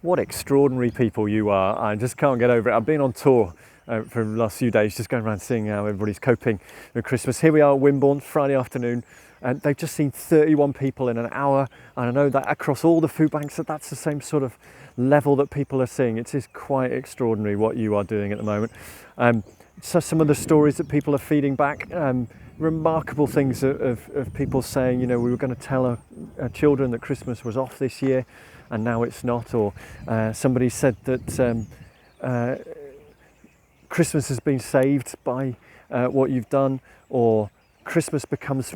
What extraordinary people you are. I just can't get over it. I've been on tour for the last few days, just going around seeing how everybody's coping with Christmas. Here we are at Wimborne, Friday afternoon, and they've just seen 31 people in an hour. And I know that across all the food banks, that's the same sort of level that people are seeing. It is quite extraordinary what you are doing at the moment. So some of the stories that people are feeding back, remarkable things of people saying, we were going to tell our children that Christmas was off this year, and now it's not. Or somebody said that Christmas has been saved by what you've done, or Christmas becomes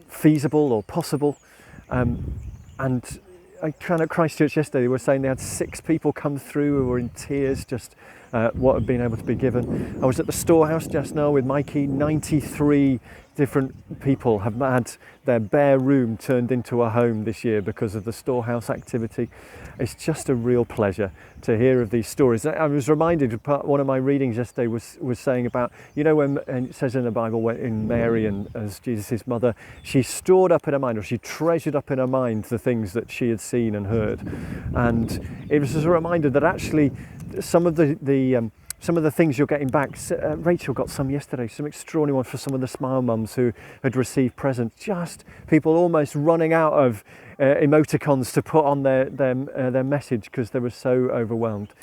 feasible or possible. And I kind of Christchurch yesterday, they were saying they had 6 people come through who were in tears, just what had been able to be given. I was at the storehouse just now with Mikey. 93 different people have had their bare room turned into a home this year because of the storehouse activity. It's just a real pleasure to hear of these stories. I was reminded, one of my readings yesterday was saying about, when it says in the Bible, when Mary, and as Jesus' mother, she stored up in her mind, or she treasured up in her mind the things that she had seen and heard. And it was a reminder that actually some of the things you're getting back, Rachel got some yesterday, some extraordinary ones for some of the Smile Mums who had received presents. Just people almost running out of emoticons to put on their message because they were so overwhelmed.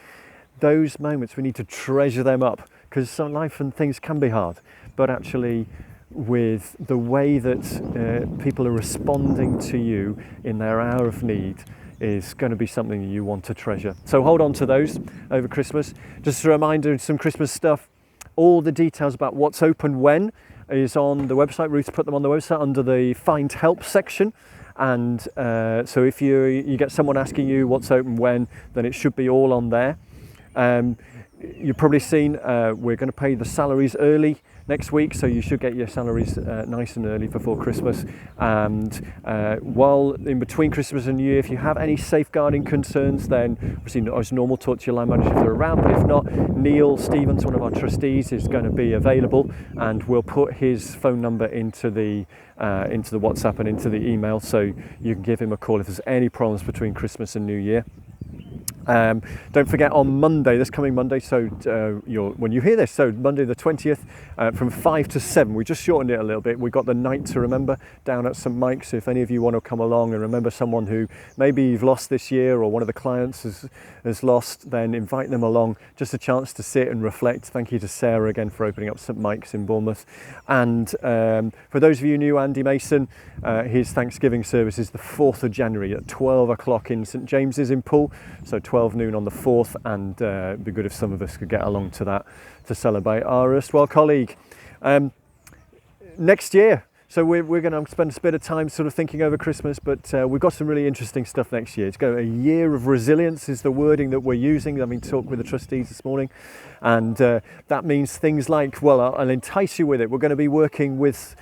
Those moments, we need to treasure them up, because some life and things can be hard, but actually with the way that people are responding to you in their hour of need is going to be something you want to treasure. So hold on to those over Christmas. Just a reminder, some Christmas stuff. All the details about what's open when is on the website. Ruth put them on the website under the Find Help section. And so if you get someone asking you what's open when, then it should be all on there. You've probably seen we're going to pay the salaries early next week, so you should get your salaries nice and early before Christmas. And while in between Christmas and New Year, if you have any safeguarding concerns, then obviously as normal, talk to your line manager if they're around. But if not, Neil Stevens, one of our trustees, is going to be available, and we'll put his phone number into the WhatsApp and into the email, so you can give him a call if there's any problems between Christmas and New Year. Don't forget, on Monday, this coming Monday, so when you hear this, so Monday the 20th, from 5 to 7, we just shortened it a little bit. We've got the Night to Remember down at St Mike's. So if any of you want to come along and remember someone who maybe you've lost this year, or one of the clients has lost, then invite them along. Just a chance to sit and reflect. Thank you to Sarah again for opening up St Mike's in Bournemouth. And for those of you new, Andy Mason, his Thanksgiving service is the 4th of January at 12 o'clock in St James's in Poole. So 12 noon on the 4th, and it'd be good if some of us could get along to that to celebrate our erstwhile colleague. Next year, so we're going to spend a bit of time sort of thinking over Christmas, but we've got some really interesting stuff next year. It's going to be a year of resilience is the wording that we're using. I mean, talked with the trustees this morning, and that means things like, well, I'll entice you with it. We're going to be working with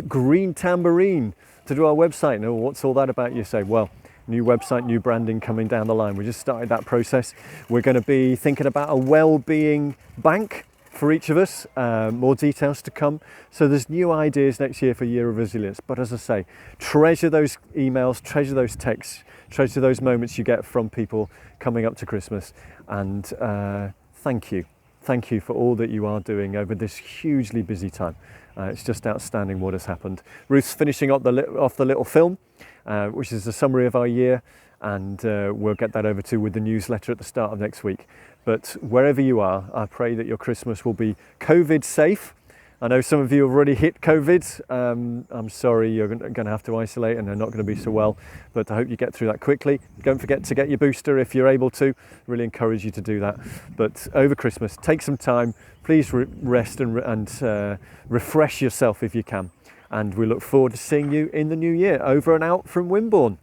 Green Tambourine to do our website. Now, what's all that about? You say, well, new website, new branding coming down the line. We just started that process. We're going to be thinking about a well-being bank for each of us. More details to come. So there's new ideas next year for Year of Resilience. But as I say, treasure those emails, treasure those texts, treasure those moments you get from people coming up to Christmas. And thank you. Thank you for all that you are doing over this hugely busy time. It's just outstanding what has happened. Ruth's finishing up off the little film, which is a summary of our year, and we'll get that over to with the newsletter at the start of next week. But wherever you are, I pray that your Christmas will be COVID safe. I know some of you have already hit COVID. I'm sorry, you're going to have to isolate and they're not going to be so well, but I hope you get through that quickly. Don't forget to get your booster if you're able to. Really encourage you to do that. But over Christmas, take some time. Please rest and refresh yourself if you can. And we look forward to seeing you in the new year. Over and out from Wimborne.